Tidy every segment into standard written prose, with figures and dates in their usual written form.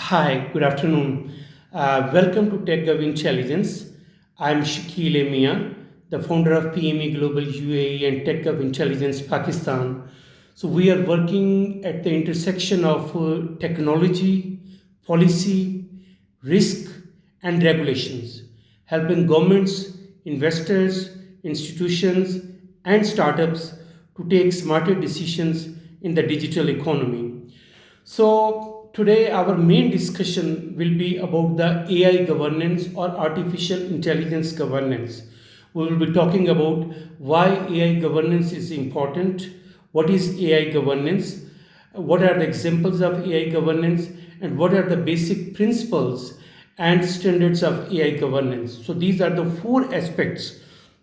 Hi, good afternoon. Welcome to TechGov Intelligence. I'm Shakil Emia, the founder of PME Global UAE and TechGov Intelligence Pakistan. So, we are working at the intersection of technology, policy, risk, and regulations, helping governments, investors, institutions, and startups to take smarter decisions in the digital economy. So, today our main discussion will be about the AI governance or artificial intelligence governance. We will be talking about why AI governance is important, what is AI governance, what are the examples of AI governance, and what are the basic principles and standards of AI governance. So, these are the four aspects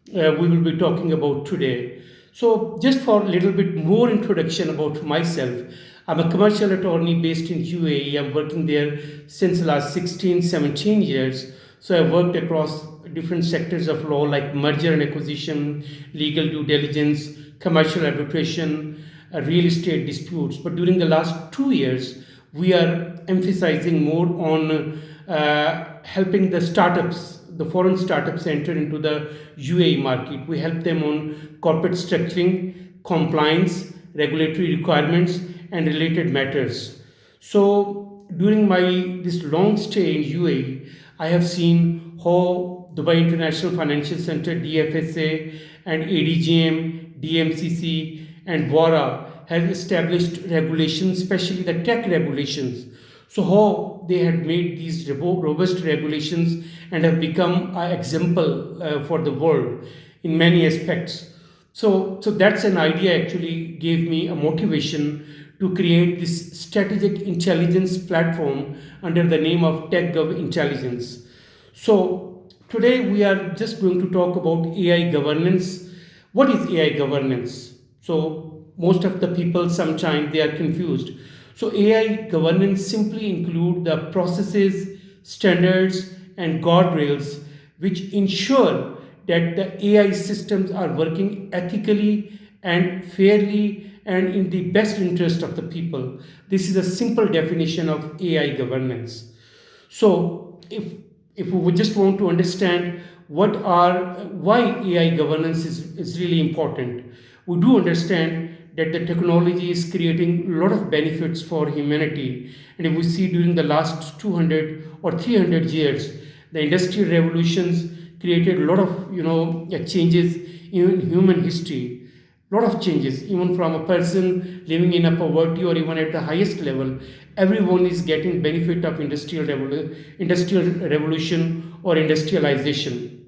we will be talking about today. So, just for a little bit more introduction about myself, I'm a commercial attorney based in UAE. I'm working there since the last 16, 17 years. So, I've worked across different sectors of law like merger and acquisition, legal due diligence, commercial arbitration, real estate disputes. But during the last 2 years, we are emphasizing more on helping the startups, the foreign startups enter into the UAE market. We help them on corporate structuring, compliance, regulatory requirements, and related matters. So during my this long stay in UAE, I have seen how Dubai International Financial Center (DFSA) and ADGM, DMCC, and WARA have established regulations, especially the tech regulations. So how they had made these robust regulations and have become an example for the world in many aspects. So that's an idea actually gave me a motivation to create this strategic intelligence platform under the name of TechGov Intelligence. So today we are just going to talk about AI governance. What is AI governance? So most of the people sometimes they are confused. So AI governance simply include the processes, standards, and guardrails which ensure that the AI systems are working ethically and fairly and in the best interest of the people. This is a simple definition of AI governance. So if we would just want to understand why AI governance is really important, we do understand that the technology is creating a lot of benefits for humanity. And if we see during the last 200 or 300 years, the industrial revolutions created a lot of changes in human history, lot of changes, even from a person living in a poverty or even at the highest level. Everyone is getting benefit of industrial revolution or industrialization.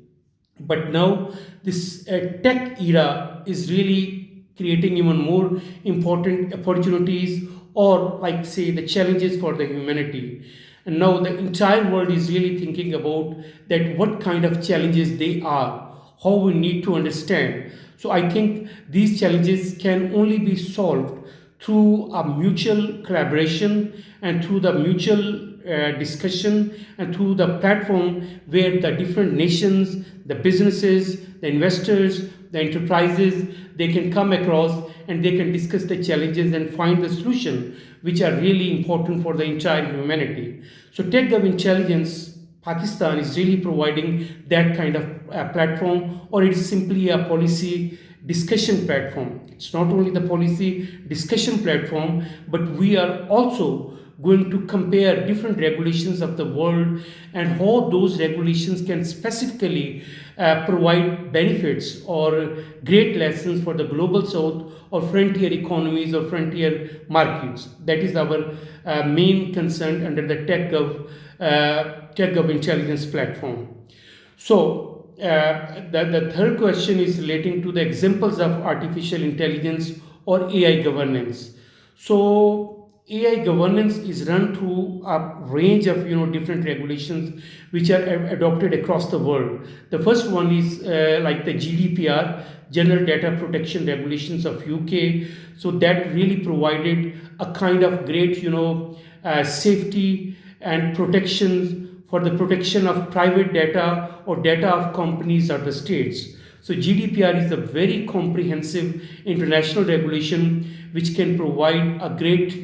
But now this tech era is really creating even more important opportunities, or like say the challenges for the humanity. And now the entire world is really thinking about that what kind of challenges they are, how we need to understand. So I think these challenges can only be solved through a mutual collaboration and through the mutual discussion and through the platform where the different nations, the businesses, the investors, the enterprises, they can come across and they can discuss the challenges and find the solution which are really important for the entire humanity. So TechGov Intelligence Pakistan is really providing that kind of platform, or it's simply a policy discussion platform. It's not only the policy discussion platform, but we are also going to compare different regulations of the world and how those regulations can specifically provide benefits or great lessons for the global south or frontier economies or frontier markets. That is our main concern under the TechGov intelligence platform. So, the third question is relating to the examples of artificial intelligence or AI governance. So, AI governance is run through a range of different regulations which are adopted across the world. The first one is like the GDPR, General Data Protection Regulations of UK. So that really provided a kind of great safety and protections for the protection of private data or data of companies or the states. So GDPR is a very comprehensive international regulation which can provide a great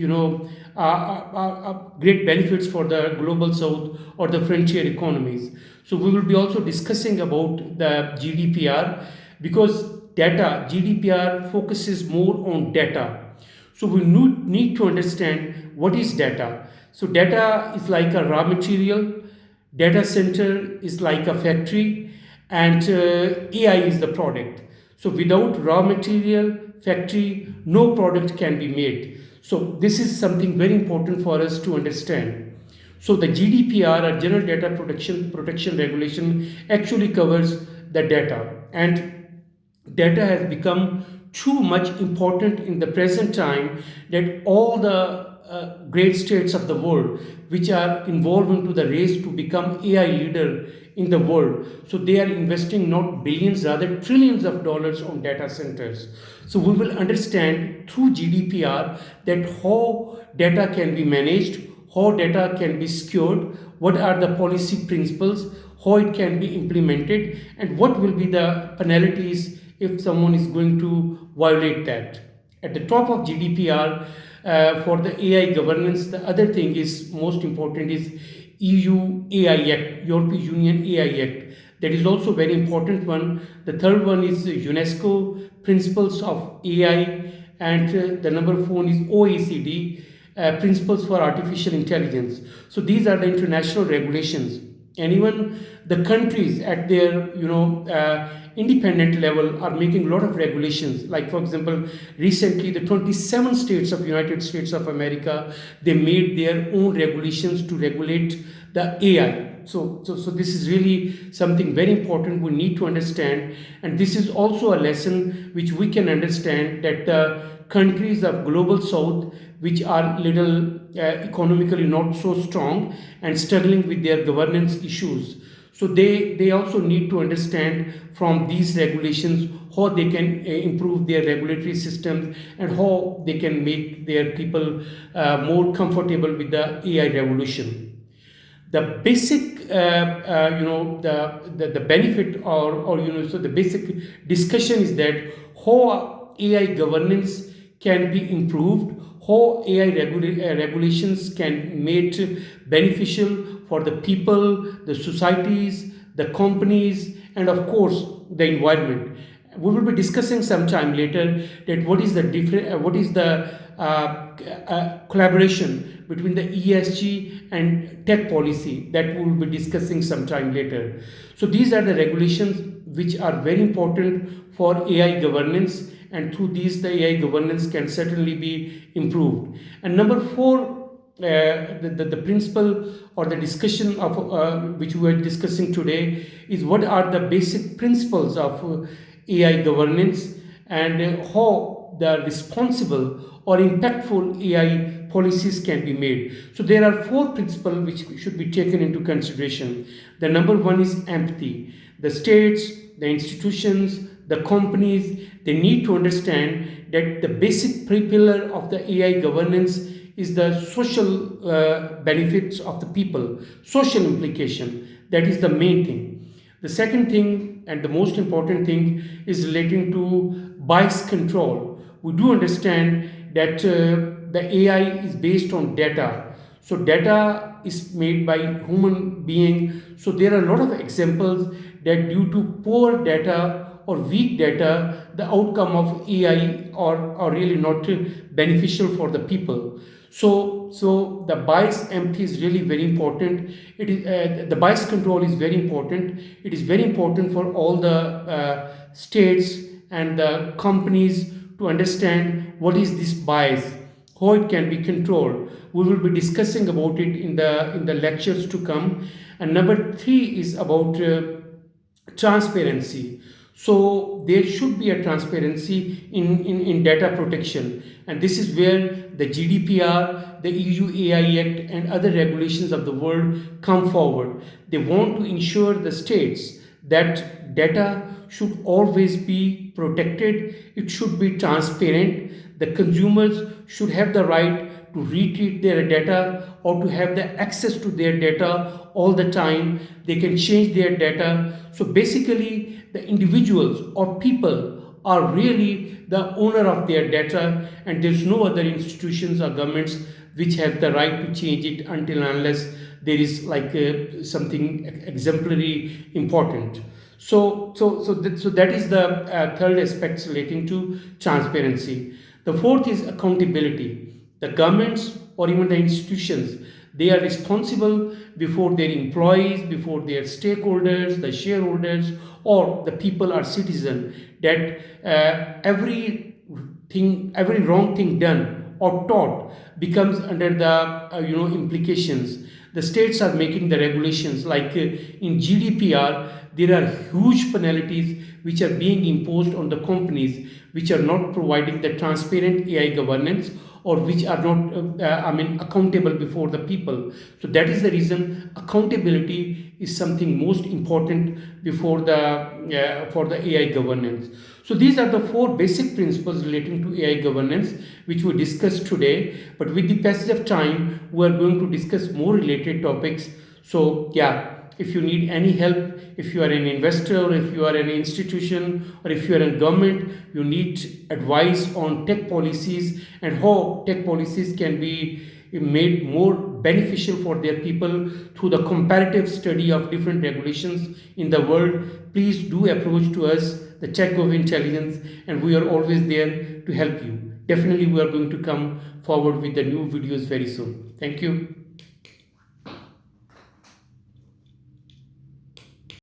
great benefits for the global south or the frontier economies. So we will be also discussing about the GDPR, because data GDPR focuses more on data. So we need to understand what is data. So data is like a raw material, data center is like a factory, and AI is the product. So without raw material, factory, no product can be made. So this is something very important for us to understand. So the GDPR, or General Data Protection Regulation, actually covers the data, and data has become too much important in the present time, that all the great states of the world which are involved into the race to become AI leader in the world, so they are investing not billions, rather trillions of dollars on data centers. So we will understand through GDPR that how data can be managed, how data can be secured, what are the policy principles, how it can be implemented, and what will be the penalties if someone is going to violate that. At the top of GDPR, for the AI governance, the other thing is most important is EU AI Act, European Union AI Act. That is also very important one. The third one is UNESCO Principles of AI, and the number four is OECD Principles for Artificial Intelligence. So these are the international regulations, and even the countries at their independent level are making a lot of regulations. Like, for example, recently the 27 states of United States of America, they made their own regulations to regulate the AI. So this is really something very important we need to understand, and this is also a lesson which we can understand, that the countries of global south, which are little economically not so strong and struggling with their governance issues, so they also need to understand from these regulations how they can improve their regulatory systems, and how they can make their people more comfortable with the AI revolution. The basic the benefit, so the basic discussion is that how AI governance can be improved, how AI regulations can make beneficial for the people, the societies, the companies, and of course the environment. We will be discussing sometime later that what is the different, what is the collaboration between the ESG and tech policy, that we will be discussing sometime later. So these are the regulations which are very important for AI governance, and through these the AI governance can certainly be improved. And number four, the principle or the discussion of which we are discussing today is what are the basic principles of AI governance, and how the responsible or impactful AI policies can be made. So there are four principles which should be taken into consideration. The number one is empathy. The states, the institutions, the companies, they need to understand that the basic pillar of the AI governance is the social benefits of the people, social implication. That is the main thing. The second thing, and the most important thing, is relating to bias control. We do understand that the AI is based on data. So data is made by human being. So there are a lot of examples that due to poor data or weak data, the outcome of AI are really not beneficial for the people. So the bias empty is really very important. It is the bias control is very important. It is very important for all the states and the companies to understand what is this bias, how it can be controlled. We will be discussing about it in the lectures to come. And number three is about transparency. So there should be a transparency in data protection, and this is where the GDPR, the EU AI Act, and other regulations of the world come forward. They want to ensure the states that data should always be protected, it should be transparent, the consumers should have the right to retrieve their data or to have the access to their data all the time. They can change their data. So basically the individuals or people are really the owner of their data, and there's no other institutions or governments which have the right to change it until and unless there is like something exemplary important. So that is the third aspect relating to transparency. The fourth is accountability. The governments or even the institutions, they are responsible before their employees, before their stakeholders, the shareholders, or the people or citizen, that every wrong thing done or taught becomes under the implications. The states are making the regulations like in GDPR. There are huge penalties which are being imposed on the companies which are not providing the transparent AI governance, or which are not accountable before the people. So that is the reason accountability is something most important before the for the AI governance. So these are the four basic principles relating to AI governance which we discussed today. But with the passage of time, we are going to discuss more related topics. So yeah, if you need any help, if you are an investor, or if you are an institution, or if you are in government, you need advice on tech policies and how tech policies can be made more beneficial for their people through the comparative study of different regulations in the world, please do approach to us, the TechGov Intelligence, and we are always there to help you. Definitely, we are going to come forward with the new videos very soon. Thank you.